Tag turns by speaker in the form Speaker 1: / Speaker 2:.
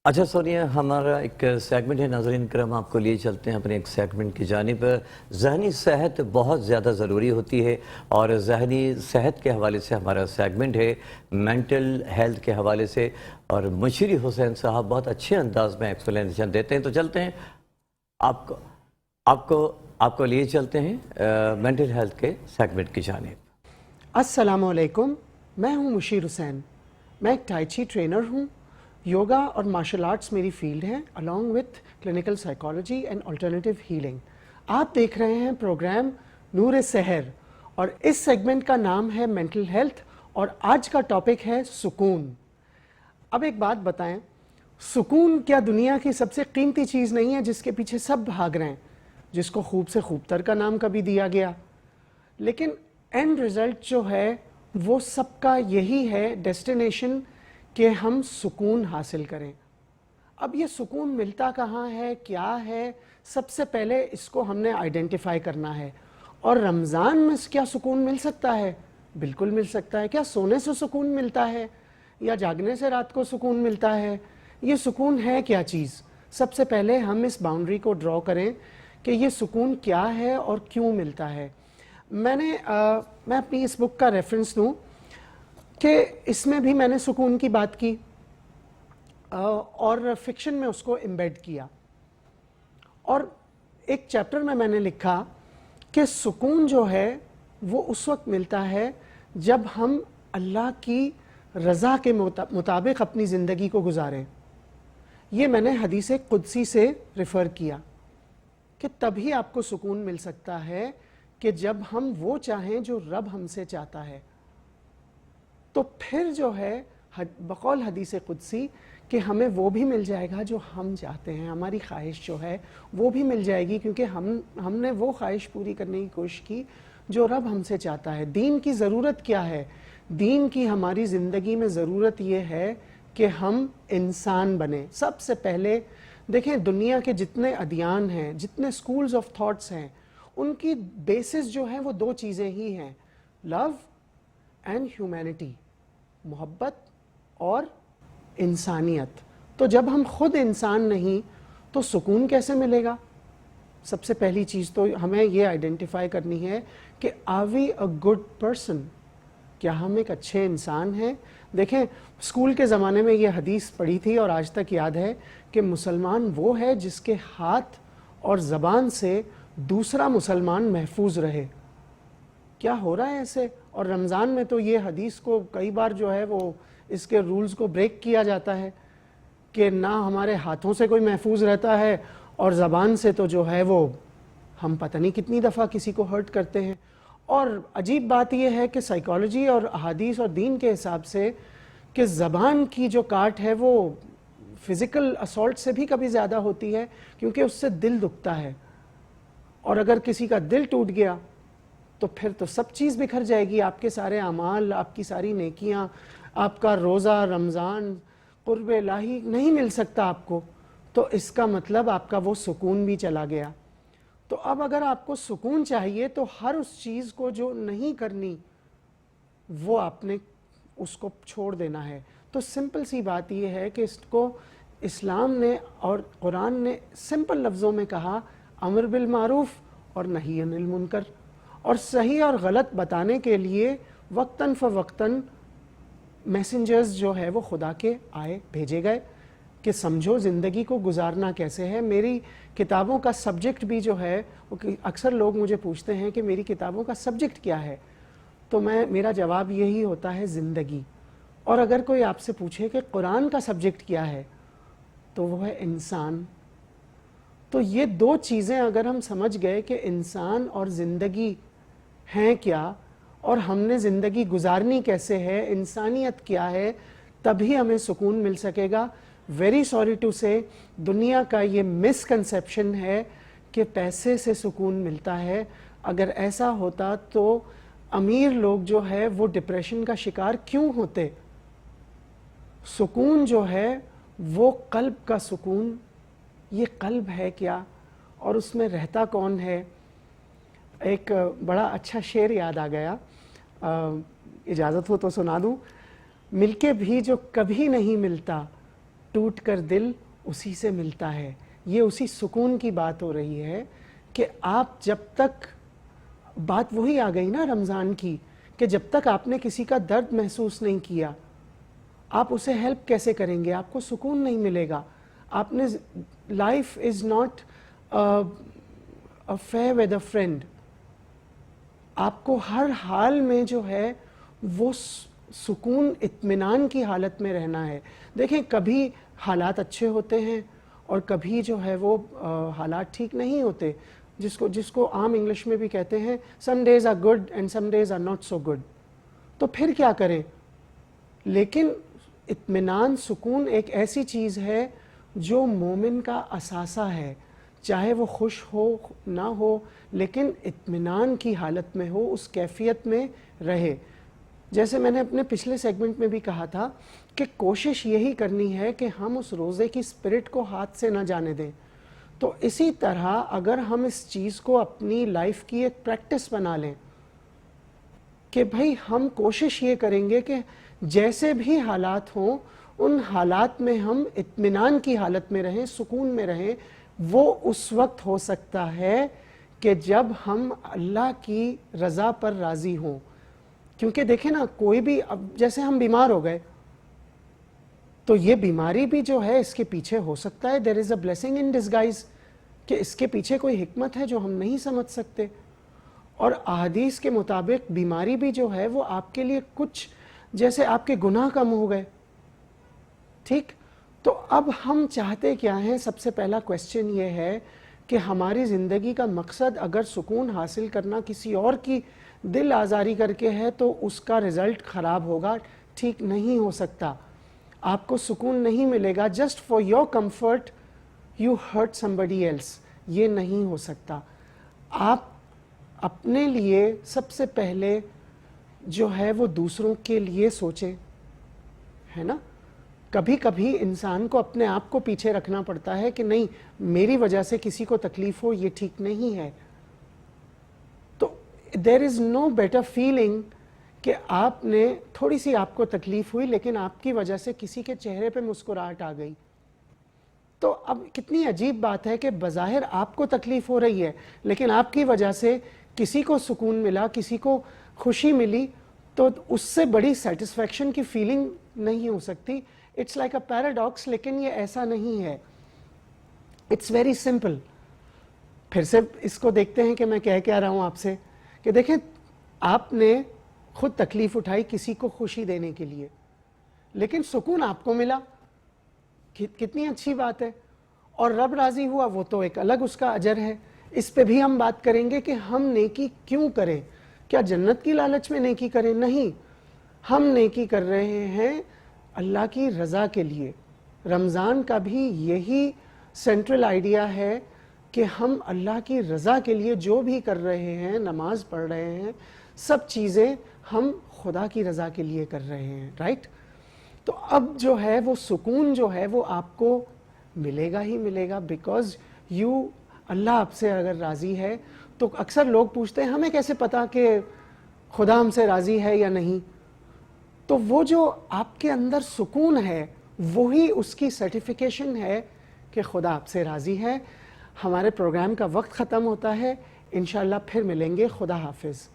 Speaker 1: اچھا سونیا، ہمارا ایک سیگمنٹ ہے ناظرین کرام، آپ کو لیے چلتے ہیں اپنے ایک سیگمنٹ کی جانب۔ ذہنی صحت بہت زیادہ ضروری ہوتی ہے اور ذہنی صحت کے حوالے سے ہمارا سیگمنٹ ہے مینٹل ہیلتھ کے حوالے سے، اور مشیری حسین صاحب بہت اچھے انداز میں ایکسپلینیشن دیتے ہیں۔ تو چلتے ہیں آپ کو لیے چلتے ہیں مینٹل ہیلتھ کے سیگمنٹ کی جانب۔
Speaker 2: السلام علیکم، میں ہوں مشیر حسین۔ میں ایک ٹائی چی ٹرینر ہوں۔ یوگا اور مارشل آرٹس میری فیلڈ ہے along with clinical psychology and alternative healing. آپ دیکھ رہے ہیں پروگرام نور سحر اور اس سیگمنٹ کا نام ہے مینٹل ہیلتھ، اور آج کا ٹاپک ہے سکون۔ اب ایک بات بتائیں، سکون کیا دنیا کی سب سے قیمتی چیز نہیں ہے جس کے پیچھے سب بھاگ رہے ہیں، جس کو خوب سے خوب تر کا نام کبھی دیا گیا؟ لیکن اینڈ رزلٹ جو ہے وہ سب کا یہی ہے ڈیسٹینیشن کہ ہم سکون حاصل کریں۔ اب یہ سکون ملتا کہاں ہے، کیا ہے؟ سب سے پہلے اس کو ہم نے آئیڈینٹیفائی کرنا ہے۔ اور رمضان میں کیا سکون مل سکتا ہے؟ بالکل مل سکتا ہے۔ کیا سونے سے سکون ملتا ہے یا جاگنے سے رات کو سکون ملتا ہے؟ یہ سکون ہے کیا چیز؟ سب سے پہلے ہم اس باؤنڈری کو ڈرا کریں کہ یہ سکون کیا ہے اور کیوں ملتا ہے۔ میں اپنی اس بک کا ریفرنس دوں کہ اس میں بھی میں نے سکون کی بات کی اور فکشن میں اس کو امبیڈ کیا، اور ایک چیپٹر میں نے لکھا کہ سکون جو ہے وہ اس وقت ملتا ہے جب ہم اللہ کی رضا کے مطابق اپنی زندگی کو گزاریں۔ یہ میں نے حدیث قدسی سے ریفر کیا کہ تبھی آپ کو سکون مل سکتا ہے کہ جب ہم وہ چاہیں جو رب ہم سے چاہتا ہے۔ تو پھر جو ہے بقول حدیث قدسی کہ ہمیں وہ بھی مل جائے گا جو ہم چاہتے ہیں، ہماری خواہش جو ہے وہ بھی مل جائے گی، کیونکہ ہم نے وہ خواہش پوری کرنے کی کوشش کی جو رب ہم سے چاہتا ہے۔ دین کی ضرورت کیا ہے؟ دین کی ہماری زندگی میں ضرورت یہ ہے کہ ہم انسان بنیں۔ سب سے پہلے دیکھیں، دنیا کے جتنے ادیان ہیں، جتنے سکولز آف تھاٹس ہیں، ان کی بیسس جو ہیں وہ دو چیزیں ہی ہیں، لو اینڈ ہیومینٹی، محبت اور انسانیت۔ تو جب ہم خود انسان نہیں تو سکون کیسے ملے گا؟ سب سے پہلی چیز تو ہمیں یہ آئیڈینٹیفائی کرنی ہے کہ are we a good person? کیا ہم ایک اچھے انسان ہیں؟ دیکھیں، اسکول کے زمانے میں یہ حدیث پڑھی تھی اور آج تک یاد ہے کہ مسلمان وہ ہے جس کے ہاتھ اور زبان سے دوسرا مسلمان محفوظ رہے۔ کیا ہو رہا ہے ایسے؟ اور رمضان میں تو یہ حدیث کو کئی بار جو ہے وہ اس کے رولز کو بریک کیا جاتا ہے کہ نہ ہمارے ہاتھوں سے کوئی محفوظ رہتا ہے اور زبان سے تو جو ہے وہ ہم پتہ نہیں کتنی دفعہ کسی کو ہرٹ کرتے ہیں۔ اور عجیب بات یہ ہے کہ سائیکالوجی اور احادیث اور دین کے حساب سے کہ زبان کی جو کاٹ ہے وہ فزیکل اسالٹ سے بھی کبھی زیادہ ہوتی ہے، کیونکہ اس سے دل دکھتا ہے، اور اگر کسی کا دل ٹوٹ گیا تو پھر تو سب چیز بکھر جائے گی، آپ کے سارے اعمال، آپ کی ساری نیکیاں، آپ کا روزہ، رمضان، قرب الہی نہیں مل سکتا آپ کو۔ تو اس کا مطلب آپ کا وہ سکون بھی چلا گیا۔ تو اب اگر آپ کو سکون چاہیے تو ہر اس چیز کو جو نہیں کرنی وہ آپ نے اس کو چھوڑ دینا ہے۔ تو سمپل سی بات یہ ہے کہ اس کو اسلام نے اور قرآن نے سمپل لفظوں میں کہا، امر بالمعروف اور نہی عن المنکر، اور صحیح اور غلط بتانے کے لیے وقتاً فوقتاً میسنجرز جو ہے وہ خدا کے آئے، بھیجے گئے کہ سمجھو زندگی کو گزارنا کیسے ہے۔ میری کتابوں کا سبجیکٹ بھی جو ہے، اکثر لوگ مجھے پوچھتے ہیں کہ میری کتابوں کا سبجیکٹ کیا ہے، تو میرا جواب یہی ہوتا ہے، زندگی۔ اور اگر کوئی آپ سے پوچھے کہ قرآن کا سبجیکٹ کیا ہے تو وہ ہے انسان۔ تو یہ دو چیزیں اگر ہم سمجھ گئے کہ انسان اور زندگی ہیں کیا، اور ہم نے زندگی گزارنی کیسے ہے، انسانیت کیا ہے، تبھی ہمیں سکون مل سکے گا۔ ویری سوری ٹو سے، دنیا کا یہ مس کنسیپشن ہے کہ پیسے سے سکون ملتا ہے۔ اگر ایسا ہوتا تو امیر لوگ جو ہے وہ ڈپریشن کا شکار کیوں ہوتے؟ سکون جو ہے وہ قلب کا سکون، یہ قلب ہے کیا اور اس میں رہتا کون ہے؟ ایک بڑا اچھا شعر یاد آ گیا، اجازت ہو تو سنا دوں۔ مل کے بھی جو کبھی نہیں ملتا، ٹوٹ کر دل اسی سے ملتا ہے. یہ اسی سکون کی بات ہو رہی ہے کہ آپ جب تک, بات وہی آ گئی نا رمضان کی, کہ جب تک آپ نے کسی کا درد محسوس نہیں کیا آپ اسے ہیلپ کیسے کریں گے, آپ کو سکون نہیں ملے گا. آپ نے, life is not affair with a friend. آپ کو ہر حال میں جو ہے وہ سکون اطمینان کی حالت میں رہنا ہے. دیکھیں کبھی حالات اچھے ہوتے ہیں اور کبھی جو ہے وہ حالات ٹھیک نہیں ہوتے, جس کو عام انگلش میں بھی کہتے ہیں some days are good and some days are not so good. تو پھر کیا کریں؟ لیکن اطمینان, سکون ایک ایسی چیز ہے جو مومن کا اثاثہ ہے, چاہے وہ خوش ہو نہ ہو لیکن اطمینان کی حالت میں ہو, اس کیفیت میں رہے. جیسے میں نے اپنے پچھلے سیگمنٹ میں بھی کہا تھا کہ کوشش یہی کرنی ہے کہ ہم اس روزے کی اسپرٹ کو ہاتھ سے نہ جانے دیں. تو اسی طرح اگر ہم اس چیز کو اپنی لائف کی ایک پریکٹس بنا لیں کہ بھائی ہم کوشش یہ کریں گے کہ جیسے بھی حالات ہوں ان حالات میں ہم اطمینان کی حالت میں رہیں, سکون میں رہیں. وہ اس وقت ہو سکتا ہے کہ جب ہم اللہ کی رضا پر راضی ہوں. کیونکہ دیکھیں نا, کوئی بھی, اب جیسے ہم بیمار ہو گئے تو یہ بیماری بھی جو ہے اس کے پیچھے ہو سکتا ہے there is a blessing in disguise, کہ اس کے پیچھے کوئی حکمت ہے جو ہم نہیں سمجھ سکتے. اور احادیث کے مطابق بیماری بھی جو ہے وہ آپ کے لیے کچھ, جیسے آپ کے گناہ کم ہو گئے, ٹھیک. تو اب ہم چاہتے کیا ہیں؟ سب سے پہلا کویسچن یہ ہے کہ ہماری زندگی کا مقصد اگر سکون حاصل کرنا کسی اور کی دل آزاری کر کے ہے تو اس کا رزلٹ خراب ہوگا, ٹھیک نہیں ہو سکتا. آپ کو سکون نہیں ملے گا just for your comfort you hurt somebody else, یہ نہیں ہو سکتا. آپ اپنے لیے سب سے پہلے جو ہے وہ دوسروں کے لیے سوچیں, ہے نا. کبھی کبھی انسان کو اپنے آپ کو پیچھے رکھنا پڑتا ہے کہ نہیں, میری وجہ سے کسی کو تکلیف ہو, یہ ٹھیک نہیں ہے. تو there is no better feeling کہ آپ نے, تھوڑی سی آپ کو تکلیف ہوئی لیکن آپ کی وجہ سے کسی کے چہرے پہ مسکراہٹ آ گئی. تو اب کتنی عجیب بات ہے کہ بظاہر آپ کو تکلیف ہو رہی ہے لیکن آپ کی وجہ سے کسی کو سکون ملا, کسی کو خوشی ملی, تو اس سے بڑی سیٹسفیکشن کی فیلنگ نہیں ہو سکتی. اٹس لائک اے پیراڈاکس, لیکن یہ ایسا نہیں ہے. It's very simple. پھر سے اس کو دیکھتے ہیں کہ میں کہہ کیا رہا ہوں آپ سے, کہ دیکھیں آپ نے خود تکلیف اٹھائی کسی کو خوشی دینے کے لیے, لیکن سکون آپ کو ملا, کتنی اچھی بات ہے. اور رب راضی ہوا, وہ تو ایک الگ اس کا اجر ہے. اس پہ بھی ہم بات کریں گے کہ ہم نیکی کیوں کریں. کیا جنت کی لالچ میں نیکی کریں؟ نہیں, ہم نیکی کر رہے ہیں اللہ کی رضا کے لیے. رمضان کا بھی یہی سینٹرل آئیڈیا ہے کہ ہم اللہ کی رضا کے لیے جو بھی کر رہے ہیں, نماز پڑھ رہے ہیں, سب چیزیں ہم خدا کی رضا کے لیے کر رہے ہیں, رائٹ. تو اب جو ہے وہ سکون جو ہے وہ آپ کو ملے گا ہی ملے گا, بیکاز اللہ آپ سے اگر راضی ہے. تو اکثر لوگ پوچھتے ہیں ہمیں کیسے پتا کہ خدا ہم سے راضی ہے یا نہیں. تو وہ جو آپ کے اندر سکون ہے وہی اس کی سرٹیفیکیشن ہے کہ خدا آپ سے راضی ہے. ہمارے پروگرام کا وقت ختم ہوتا ہے, انشاءاللہ پھر ملیں گے. خدا حافظ.